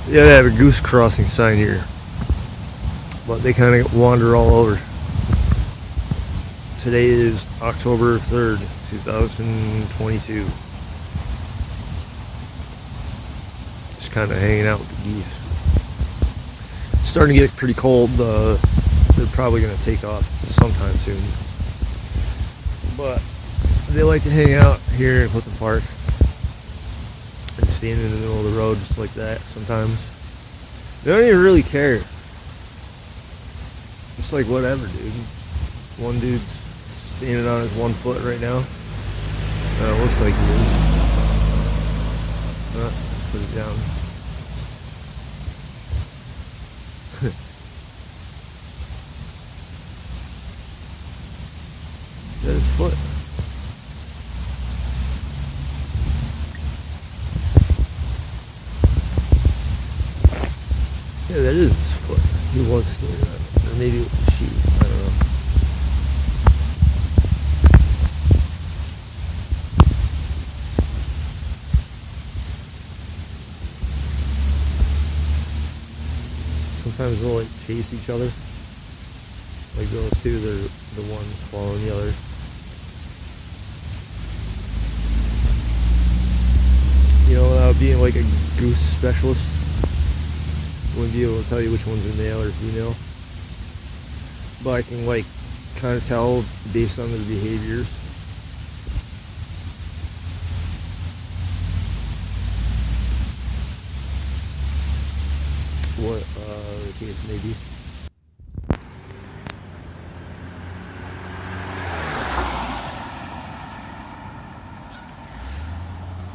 Yeah, they have a goose crossing sign here, but they kind of wander all over. Today is October 3rd, 2022. Just kind of hanging out with the geese. It's starting to get pretty cold. They're probably going to take off sometime soon. But they like to hang out here in Clifton Park and stand in the middle of the road just like that sometimes. They don't even really care. It's like whatever, dude. One dude's standing on his 1 foot right now. It looks like he is. Let's put it down. That's his foot. Yeah, that is his foot. He was standing on it. Or maybe it was a sheep. I don't know. Sometimes they'll like chase each other. Like those two, they're the ones following the other. You know, without being like a goose specialist, wouldn't be able to tell you which one's a male or female. But I can like kind of tell based on their behaviors. What the case may be.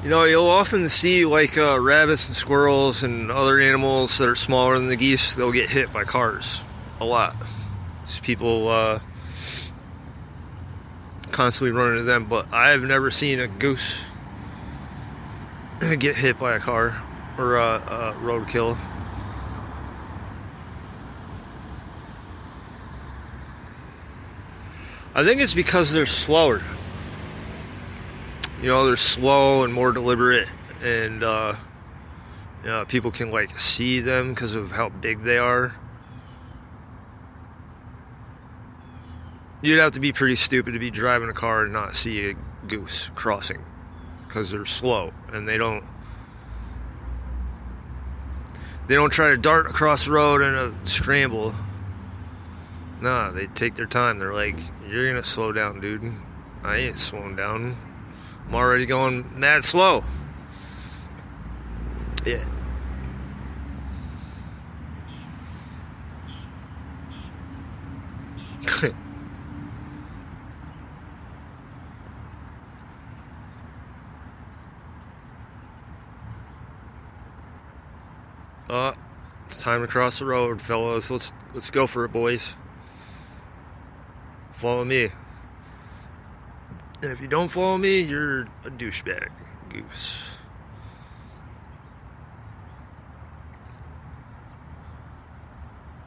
You know, you'll often see like rabbits and squirrels and other animals that are smaller than the geese. They'll get hit by cars a lot. So people constantly run into them, but I have never seen a goose get hit by a car or a roadkill. I think it's because they're slower. You know, they're slow and more deliberate, and you know, people can like see them because of how big they are. You'd have to be pretty stupid to be driving a car and not see a goose crossing, because they're slow and they don't try to dart across the road in a scramble. Nah, they take their time. They're like, you're gonna slow down, dude. I ain't slowing down. I'm already going mad slow. Yeah. It's time to cross the road, fellas. Let's go for it, boys. Follow me. And if you don't follow me, you're a douchebag, goose.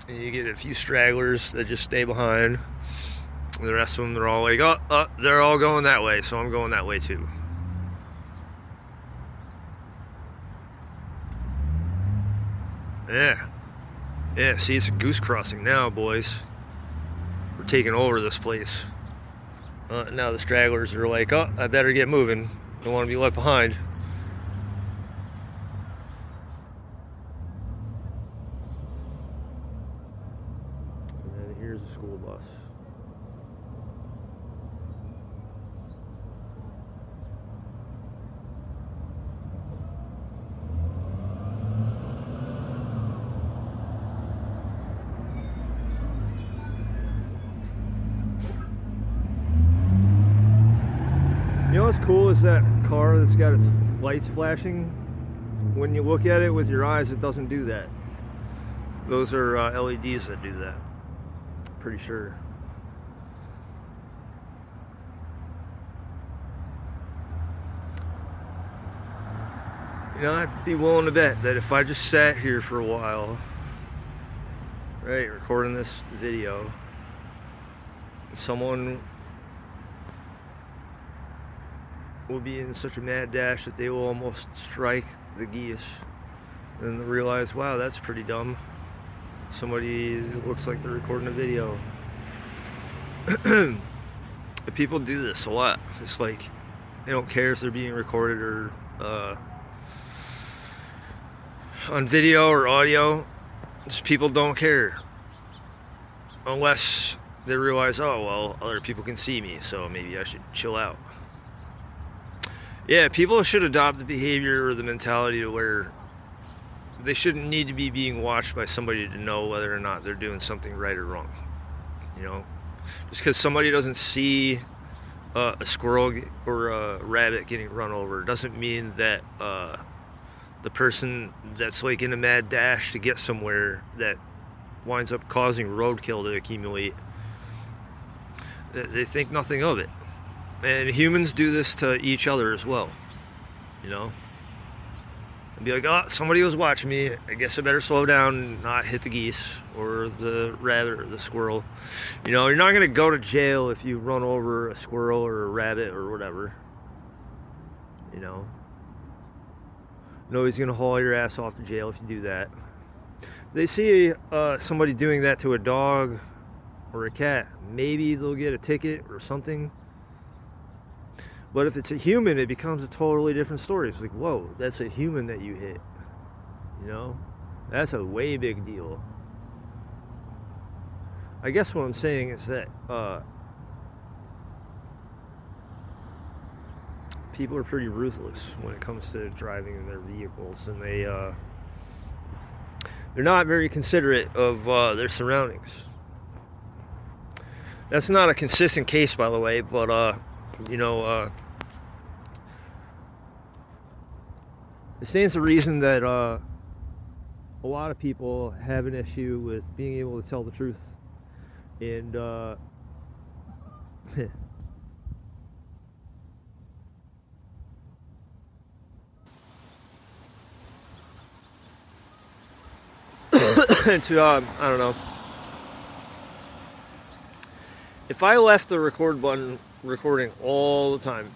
And you get a few stragglers that just stay behind. And the rest of them, they're all like, oh, they're all going that way, so I'm going that way too. Yeah, see, it's a goose crossing now, boys. We're taking over this place. Now the stragglers are like, oh, I better get moving. Don't want to be left behind. And then here's the school bus. You know what's cool is that car that's got its lights flashing. When you look at it with your eyes, it doesn't do that. Those are LEDs that do that. Pretty sure. You know, I'd be willing to bet that if I just sat here for a while, right, recording this video, someone will be in such a mad dash that they will almost strike the geese and they realize, wow, that's pretty dumb. Somebody looks like they're recording a video. People do this a lot. It's like they don't care if they're being recorded or on video or audio. Just people don't care unless they realize, oh well, other people can see me, so maybe I should chill out. Yeah, people should adopt the behavior or the mentality to where they shouldn't need to be being watched by somebody to know whether or not they're doing something right or wrong. You know, just because somebody doesn't see a squirrel or a rabbit getting run over doesn't mean that the person that's like in a mad dash to get somewhere that winds up causing roadkill to accumulate, they think nothing of it. And humans do this to each other as well, you know. And be like, oh, somebody was watching me, I guess I better slow down and not hit the geese or the rabbit or the squirrel. You know, you're not going to go to jail if you run over a squirrel or a rabbit or whatever. You know. Nobody's going to haul your ass off to jail if you do that. They see somebody doing that to a dog or a cat, maybe they'll get a ticket or something. But if it's a human, it becomes a totally different story. It's like, whoa, that's a human that you hit. You know? That's a way big deal. I guess what I'm saying is that people are pretty ruthless when it comes to driving in their vehicles, and they're not very considerate of their surroundings. That's not a consistent case, by the way, but you know, it stands to reason that a lot of people have an issue with being able to tell the truth, and to I don't know. If I left the record button recording all the time,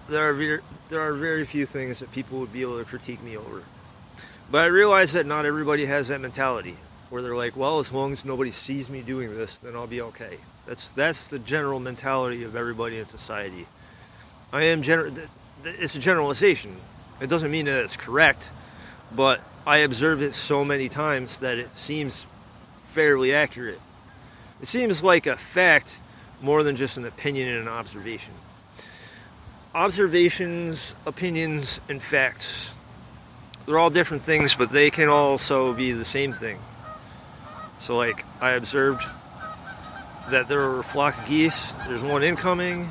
there are very few things that people would be able to critique me over. But I realize that not everybody has that mentality, where they're like, well, as long as nobody sees me doing this, then I'll be okay. That's the general mentality of everybody in society. It's a generalization. It doesn't mean that it's correct, but I observe it so many times that it seems fairly accurate. It seems like a fact more than just an opinion and an observation. Observations, opinions, and facts, they're all different things, but they can also be the same thing. So like, I observed that there were a flock of geese, there's one incoming.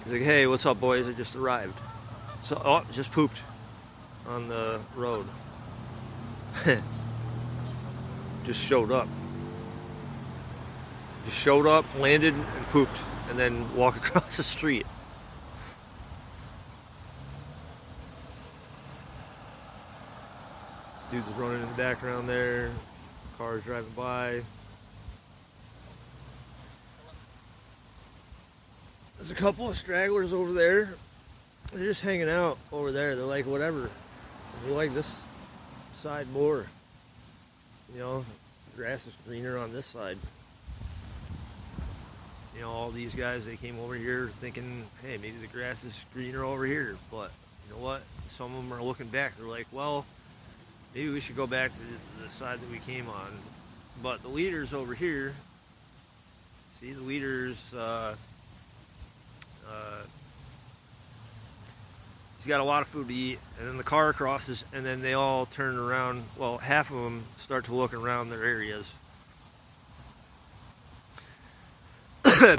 He's like, hey, what's up, boys? I just arrived. So, oh, just pooped on the road. Just showed up, landed, and pooped, and then walk across the street. Dudes running in the background there, cars driving by. There's a couple of stragglers over there. They're just hanging out over there. They're like, whatever. We like this side more. You know, the grass is greener on this side. You know, all these guys, they came over here thinking, hey, maybe the grass is greener over here. But you know what? Some of them are looking back. They're like, well, maybe we should go back to the side that we came on. But the leader's over here. See, the leader's he's got a lot of food to eat, and then the car crosses, and then they all turn around. Well, half of them start to look around their areas.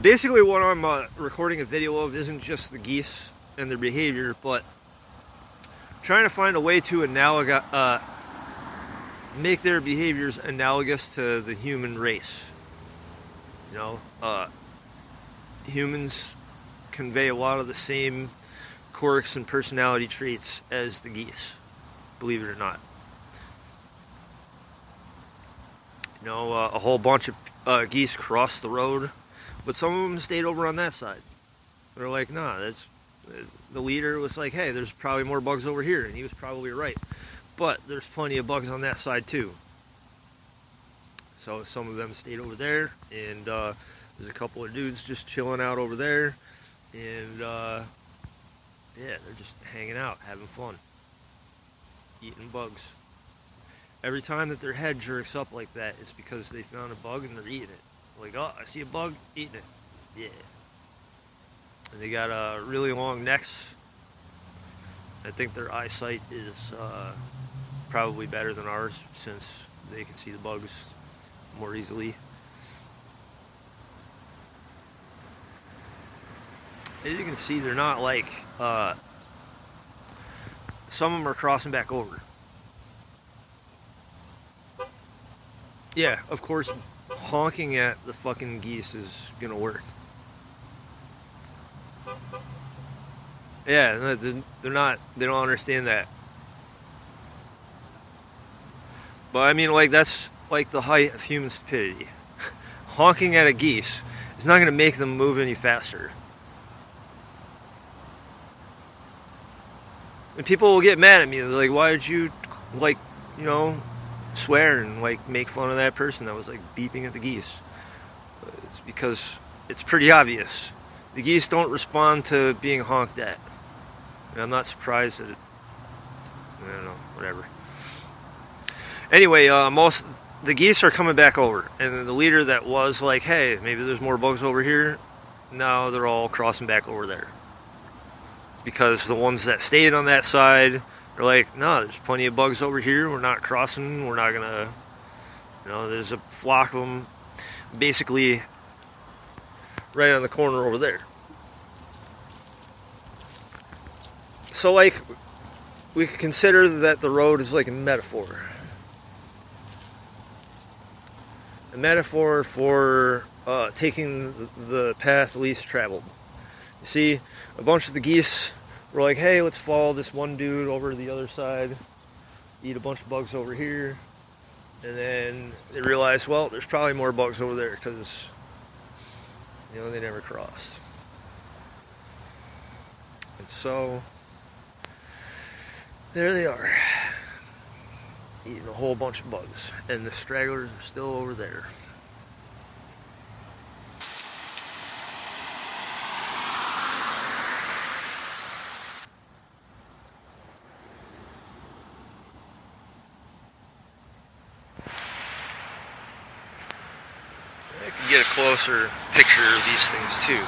Basically, what I'm recording a video of isn't just the geese and their behavior, but trying to find a way to make their behaviors analogous to the human race. You know, humans convey a lot of the same quirks and personality traits as the geese, believe it or not. You know, a whole bunch of geese crossed the road, but some of them stayed over on that side. They're like, nah, The leader was like, hey, there's probably more bugs over here, and he was probably right. But there's plenty of bugs on that side too. So some of them stayed over there, and there's a couple of dudes just chilling out over there, and yeah, they're just hanging out, having fun, eating bugs. Every time that their head jerks up like that, it's because they found a bug and they're eating it. Like, oh, I see a bug, eating it. Yeah. And they got really long necks. I think their eyesight is probably better than ours since they can see the bugs more easily. As you can see, they're not like, some of them are crossing back over. Yeah, of course, honking at the fucking geese is gonna work. Yeah, they're not, they don't understand that. But I mean, like, that's like the height of human stupidity. Honking at a geese is not gonna make them move any faster. And people will get mad at me. They're like, why did you, like, you know, swear and, like, make fun of that person that was, like, beeping at the geese? It's because it's pretty obvious. The geese don't respond to being honked at. And I'm not surprised that it, I don't know, whatever. Anyway, the geese are coming back over. And the leader that was like, hey, maybe there's more bugs over here, now they're all crossing back over there. Because the ones that stayed on that side are like, no, there's plenty of bugs over here. We're not crossing. We're not gonna, you know, there's a flock of them basically right on the corner over there. So, like, we could consider that the road is like a metaphor. A metaphor for taking the path least traveled. You see, a bunch of the geese were like, hey, let's follow this one dude over to the other side, eat a bunch of bugs over here, and then they realized, well, there's probably more bugs over there because, you know, they never crossed. And so, there they are, eating a whole bunch of bugs, and the stragglers are still over there. I can get a closer picture of these things too.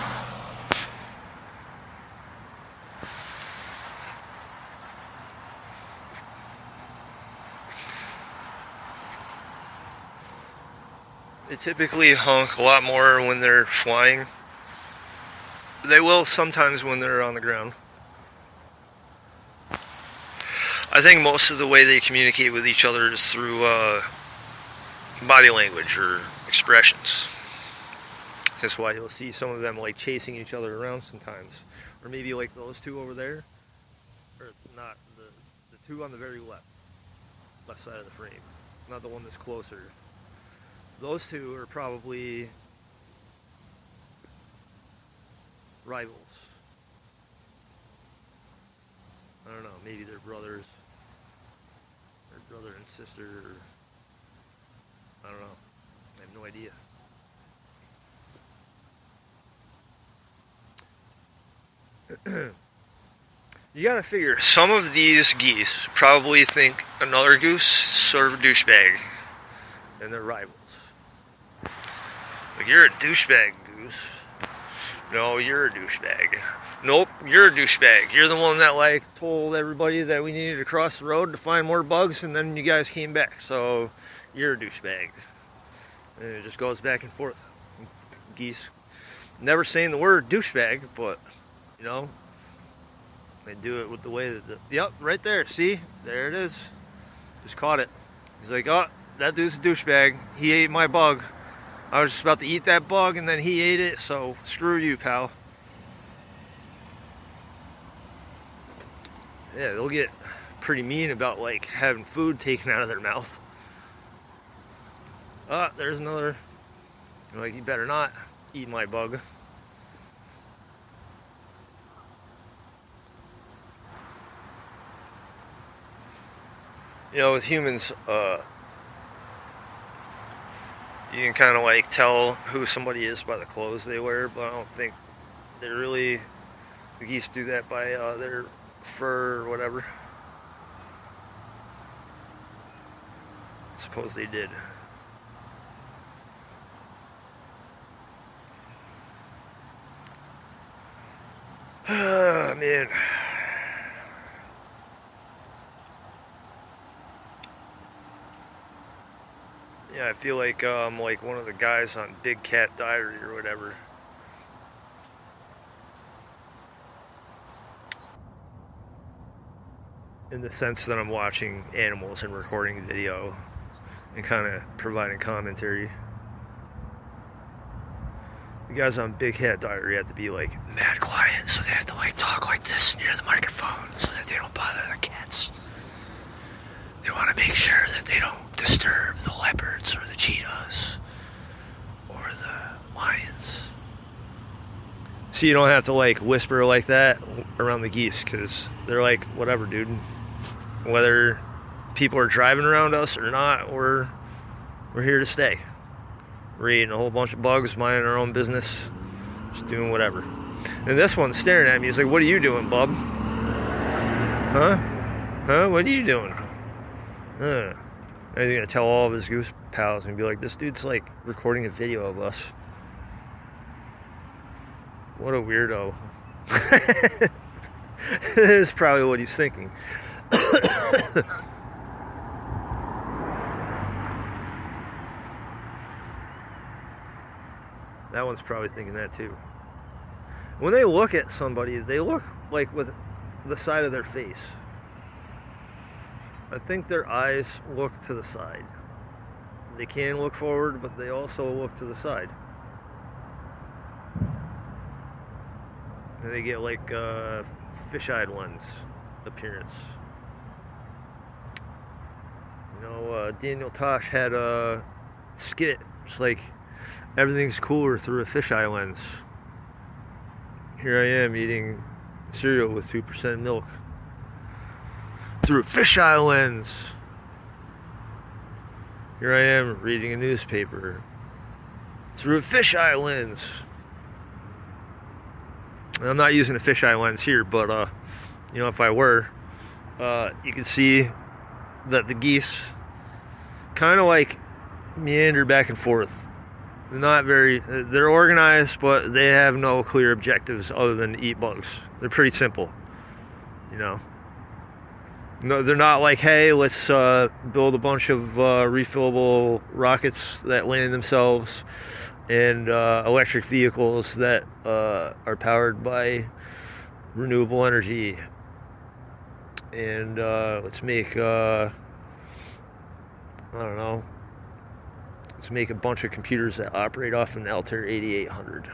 They typically honk a lot more when they're flying. They will sometimes when they're on the ground. I think most of the way they communicate with each other is through body language or expressions. That's why you'll see some of them like chasing each other around sometimes. Or maybe like those two over there. Or not, the two on the very left side of the frame. Not the one that's closer. Those two are probably rivals. I don't know, maybe they're brothers. Or brother and sister. Or, I don't know. I have no idea. You gotta figure, some of these geese probably think another goose is sort of a douchebag, and they're rivals. Like, you're a douchebag, goose. No, you're a douchebag. Nope, you're a douchebag. You're the one that, like, told everybody that we needed to cross the road to find more bugs, and then you guys came back, so you're a douchebag. And it just goes back and forth. Geese never saying the word douchebag, but, you know, they do it with the way that, yep, right there, see? There it is. Just caught it. He's like, oh, that dude's a douchebag. He ate my bug. I was just about to eat that bug, and then he ate it, so screw you, pal. Yeah, they'll get pretty mean about, like, having food taken out of their mouth. Oh, there's another. You're like, you better not eat my bug. You know, with humans, you can kind of like tell who somebody is by the clothes they wear, but I don't think they really, the geese do that by their fur or whatever. Suppose they did. Man. Yeah, I feel like I'm like one of the guys on Big Cat Diary or whatever. In the sense that I'm watching animals and recording video and kind of providing commentary. The guys on Big Cat Diary have to be like mad quiet, so they have to like talk like this near the microphone so that they don't bother the cats. They want to make sure that they don't disturb the leopards or the cheetahs or the lions. So you don't have to like whisper like that around the geese, because they're like, whatever, dude. Whether people are driving around us or not, we're here to stay. We're eating a whole bunch of bugs, minding our own business, just doing whatever. And this one's staring at me. He's like, "What are you doing, bub? Huh? Huh? What are you doing?" And he's gonna tell all of his goose pals and be like, "This dude's like recording a video of us. What a weirdo." That is probably what he's thinking. That one's probably thinking that too. When they look at somebody, they look like with the side of their face. I think their eyes look to the side. They can look forward, but they also look to the side. And they get like fish-eyed lens appearance. You know, Daniel Tosh had a skit. It's like, everything's cooler through a fisheye lens. Here I am eating cereal with 2% milk through a fisheye lens. Here I am reading a newspaper through a fisheye lens. And I'm not using a fisheye lens here, but you know, if I were, you can see that the geese kind of like meander back and forth. They're organized, but they have no clear objectives other than to eat bugs. They're pretty simple, you know. No, they're not like, hey, let's build a bunch of refillable rockets that land themselves and electric vehicles that are powered by renewable energy. And let's make, I don't know, let's make a bunch of computers that operate off an Altair 8800.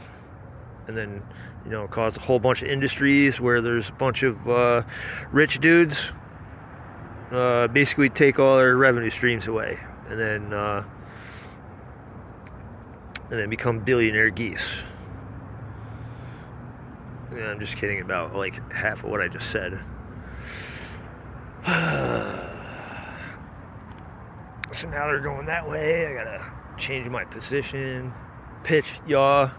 And then, you know, cause a whole bunch of industries where there's a bunch of rich dudes basically take all their revenue streams away, and then become billionaire geese. Yeah, I'm just kidding about like half of what I just said. So now they're going that way. I gotta change my position, pitch, yaw.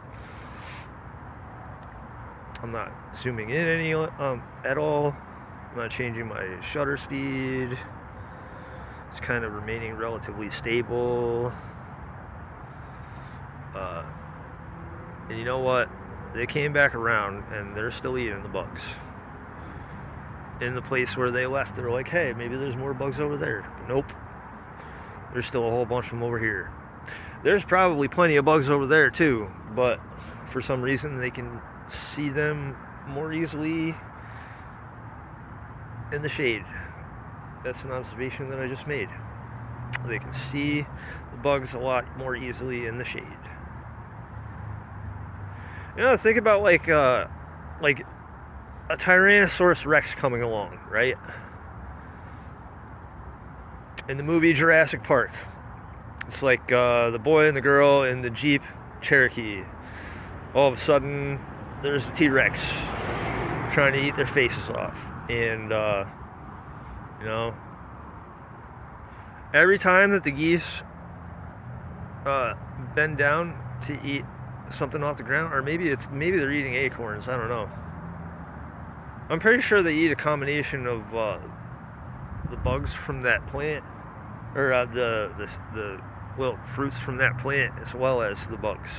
I'm not zooming in any at all. I'm not changing my shutter speed. It's kind of remaining relatively stable. And you know what? They came back around and they're still eating the bugs. In the place where they left, they're like, hey, maybe there's more bugs over there. But nope. There's still a whole bunch of them over here. There's probably plenty of bugs over there too, but for some reason they can see them more easily in the shade. That's an observation that I just made. They can see the bugs a lot more easily in the shade. You know, think about like a Tyrannosaurus Rex coming along, right? In the movie Jurassic Park, it's like the boy and the girl in the Jeep Cherokee. All of a sudden, there's a T-Rex trying to eat their faces off, and you know, every time that the geese bend down to eat something off the ground, or maybe they're eating acorns, I don't know. I'm pretty sure they eat a combination of the bugs from that plant, or the little fruits from that plant, as well as the bugs.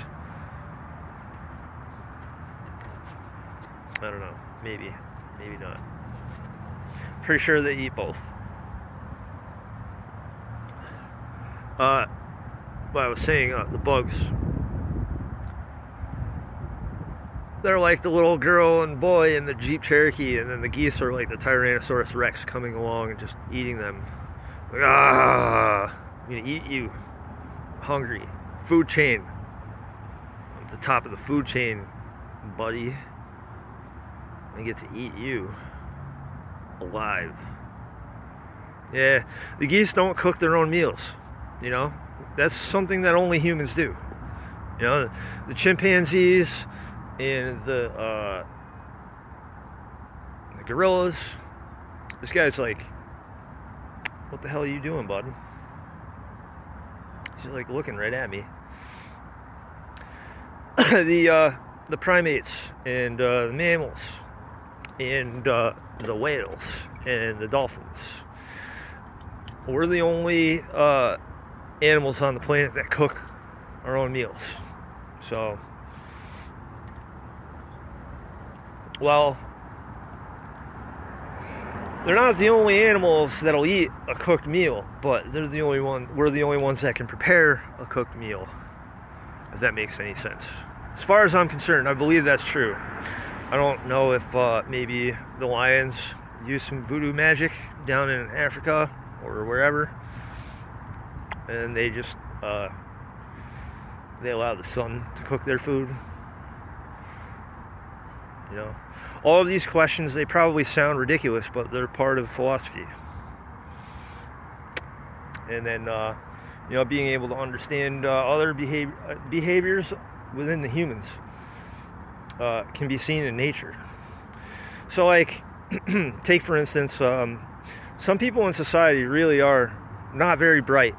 I don't know. Maybe not. Pretty sure they eat both. But I was saying, the bugs, they're like the little girl and boy in the Jeep Cherokee, and then the geese are like the Tyrannosaurus Rex coming along and just eating them. Like, I'm gonna eat you. Hungry. Food chain. I'm at the top of the food chain, buddy. I get to eat you alive. Yeah, the geese don't cook their own meals, you know? That's something that only humans do. You know, the chimpanzees and the gorillas. This guy's like, what the hell are you doing, bud? He's like looking right at me. The primates and the mammals and the whales and the dolphins. We're the only animals on the planet that cook our own meals. So, well, they're not the only animals that'll eat a cooked meal, but we're the only ones that can prepare a cooked meal, if that makes any sense. As far as I'm concerned, I believe that's true. I don't know if maybe the lions use some voodoo magic down in Africa or wherever, and they just they allow the sun to cook their food. You know, all of these questions, they probably sound ridiculous, but they're part of philosophy. And then you know, being able to understand other behaviors within the humans can be seen in nature. So, like, take for instance, some people in society really are not very bright.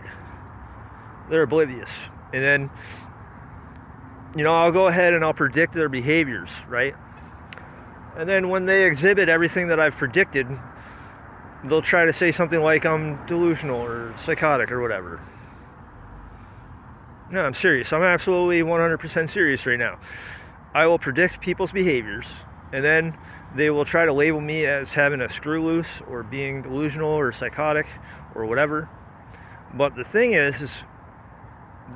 They're oblivious. And then, you know, I'll go ahead and I'll predict their behaviors, right? And then when they exhibit everything that I've predicted, they'll try to say something like I'm delusional or psychotic or whatever. No, I'm serious. I'm absolutely 100% serious right now. I will predict people's behaviors, and then they will try to label me as having a screw loose or being delusional or psychotic or whatever. But the thing is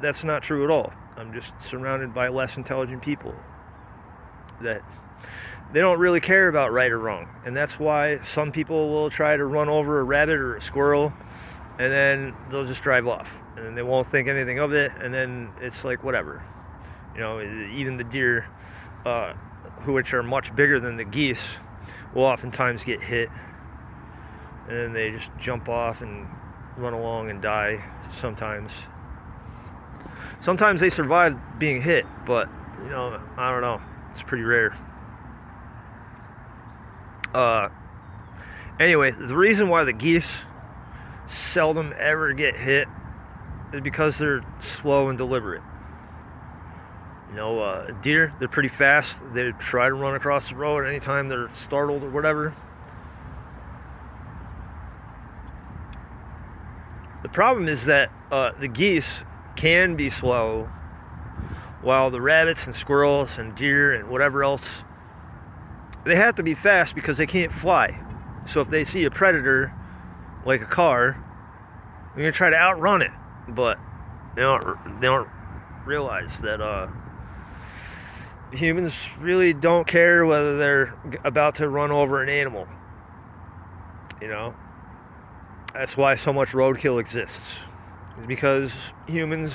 that's not true at all. I'm just surrounded by less intelligent people that they don't really care about right or wrong. And that's why some people will try to run over a rabbit or a squirrel, and then they'll just drive off. And then they won't think anything of it, and then it's like, whatever. You know, even the deer, which are much bigger than the geese, will oftentimes get hit. And then they just jump off and run along and die sometimes. Sometimes they survive being hit, but, you know, I don't know. It's pretty rare. Anyway, the reason why the geese seldom ever get hit is because they're slow and deliberate. You know, deer, they're pretty fast. They try to run across the road anytime they're startled or whatever. The problem is that the geese can be slow, while the rabbits and squirrels and deer and whatever else, they have to be fast because they can't fly. So if they see a predator, like a car, they're going to try to outrun it. But they don't realize that humans really don't care whether they're about to run over an animal. You know? That's why so much roadkill exists. It's because humans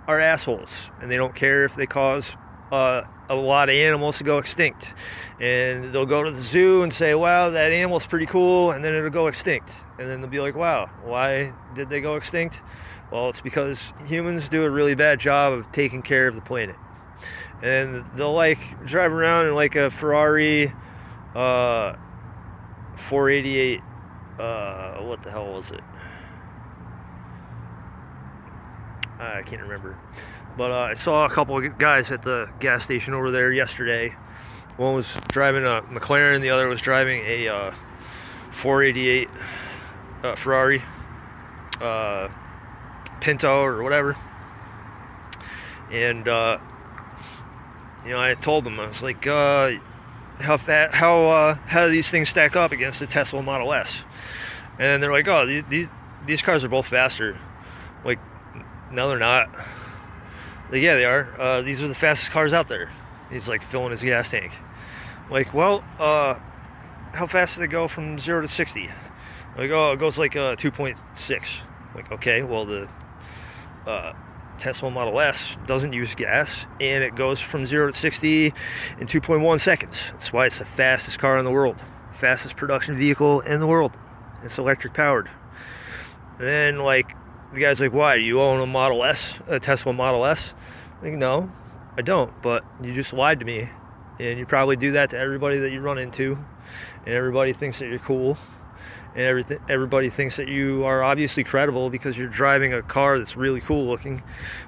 are assholes, and they don't care if they cause a lot of animals to go extinct. And they'll go to the zoo and say, wow, that animal's pretty cool, and then it'll go extinct. And then they'll be like, wow, why did they go extinct? Well, it's because humans do a really bad job of taking care of the planet. And they'll, like, drive around in, like, a Ferrari 488, what the hell was it? I can't remember. But I saw a couple of guys at the gas station over there yesterday. One was driving a McLaren, the other was driving a 488 Ferrari Pinto or whatever. And you know, I told them, I was like, how do these things stack up against the Tesla Model S? And they're like, oh, these cars are both faster. Like, no, they're not. Like, yeah, they are. These are the fastest cars out there. He's like filling his gas tank. Like, well, how fast does it go from 0 to 60? Like, oh, it goes like 2.6. Like, okay, well, the Tesla Model S doesn't use gas, and it goes from 0 to 60 in 2.1 seconds. That's why it's the fastest car in the world, fastest production vehicle in the world. It's electric powered. And then, like, the guy's like, why, do you own a Model S, a Tesla Model S? Like, no, I don't, but you just lied to me, and you probably do that to everybody that you run into, and everybody thinks that you're cool, and everybody thinks that you are obviously credible because you're driving a car that's really cool looking.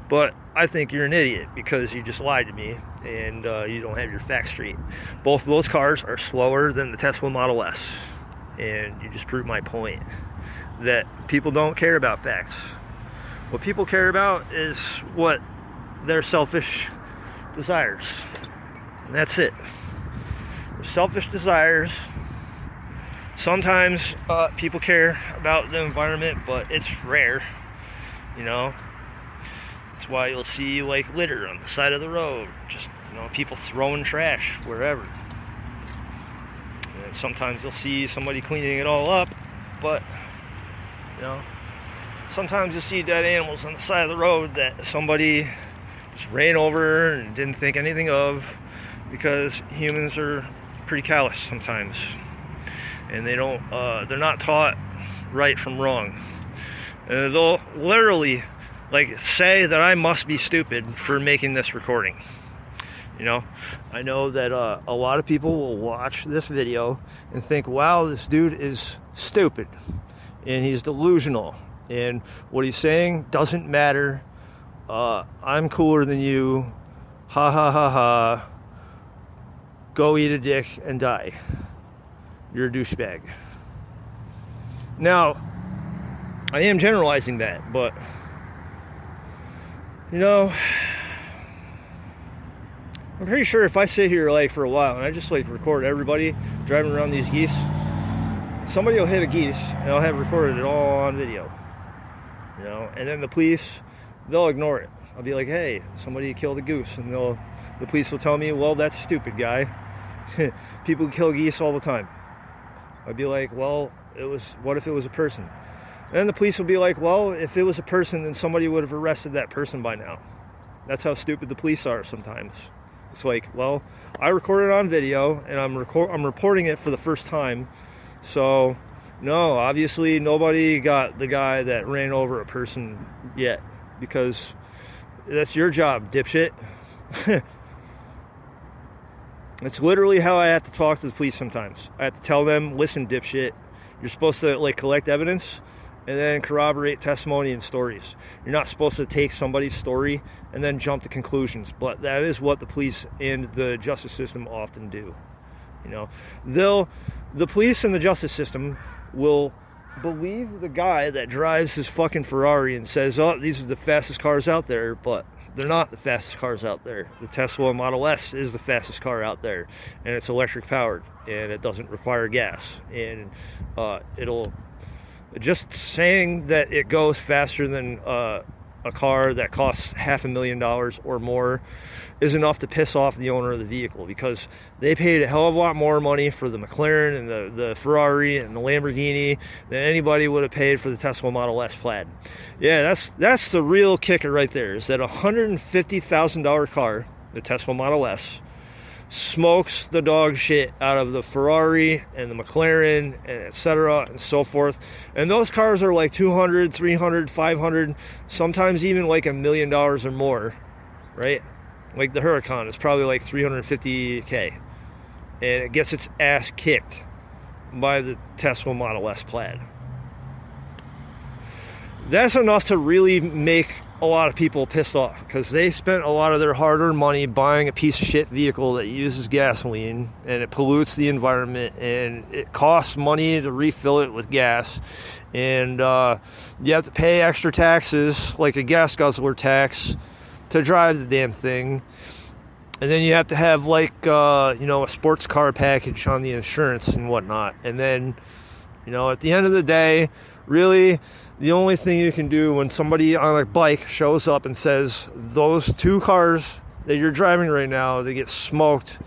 But I think you're an idiot because you just lied to me, and you don't have your facts straight. Both of those cars are slower than the Tesla Model S, and you just proved my point that people don't care about facts. What people care about is what their selfish desires, and that's it. Their selfish desires. Sometimes people care about the environment, but it's rare, you know. That's why you'll see like litter on the side of the road, just, you know, people throwing trash wherever. And sometimes you'll see somebody cleaning it all up, but, you know, sometimes you'll see dead animals on the side of the road that somebody just ran over and didn't think anything of, because humans are pretty callous sometimes. And they don't, they're not taught right from wrong. They'll literally, like, say that I must be stupid for making this recording. You know, I know that a lot of people will watch this video and think, wow, this dude is stupid, and he's delusional, and what he's saying doesn't matter. I'm cooler than you. Ha ha ha ha. Go eat a dick and die. You're a douchebag. Now, I am generalizing that, but, you know, I'm pretty sure if I sit here like for a while and I just like record everybody driving around these geese, somebody will hit a geese and I'll have recorded it all on video. You know, and then the police, they'll ignore it. I'll be like, hey, somebody killed a goose, and the police will tell me, well, that's stupid, guy. People kill geese all the time. I'd be like, well, what if it was a person? And then the police will be like, well, if it was a person, then somebody would have arrested that person by now. That's how stupid the police are sometimes. It's like, well, I recorded on video, and I'm reporting it for the first time. So, no, obviously nobody got the guy that ran over a person yet, because that's your job, dipshit. It's literally how I have to talk to the police sometimes. I have to tell them, listen, dipshit, you're supposed to like collect evidence and then corroborate testimony and stories. You're not supposed to take somebody's story and then jump to conclusions. But that is what the police and the justice system often do. You know, the police and the justice system will believe the guy that drives his fucking Ferrari and says, oh, these are the fastest cars out there, but they're not the fastest cars out there. The Tesla Model S is the fastest car out there, and it's electric powered, and it doesn't require gas, and it'll, just saying that it goes faster than a car that costs $500,000 or more is enough to piss off the owner of the vehicle, because they paid a hell of a lot more money for the McLaren and the Ferrari and the Lamborghini than anybody would have paid for the Tesla Model S Plaid. Yeah, that's the real kicker right there, is that $150,000 car, the Tesla Model S, smokes the dog shit out of the Ferrari and the McLaren and etc. and so forth. And those cars are like $200, $300, $500, sometimes even like $1 million or more, right? Like the Huracan is probably like $350K, and it gets its ass kicked by the Tesla Model S Plaid. That's enough to really make a lot of people pissed off because they spent a lot of their hard-earned money buying a piece of shit vehicle that uses gasoline, and it pollutes the environment, and it costs money to refill it with gas, and you have to pay extra taxes like a gas guzzler tax to drive the damn thing. And then you have to have like a sports car package on the insurance and whatnot. And then at the end of the day, really, the only thing you can do when somebody on a bike shows up and says, those two cars that you're driving right now, they get smoked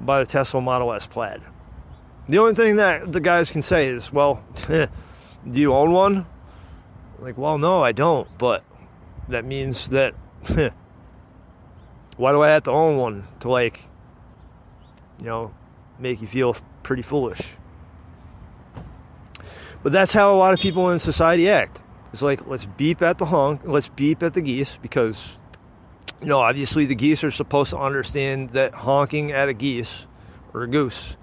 by the Tesla Model S Plaid. The only thing that the guys can say is, well, do you own one? Like, well, no, I don't. But that means that, why do I have to own one to make you feel pretty foolish? But that's how a lot of people in society act. It's like, let's beep at the honk, let's beep at the geese, because, obviously the geese are supposed to understand that honking at a geese or a goose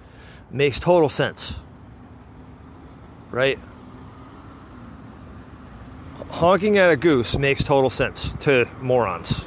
makes total sense. Right? Honking at a goose makes total sense to morons.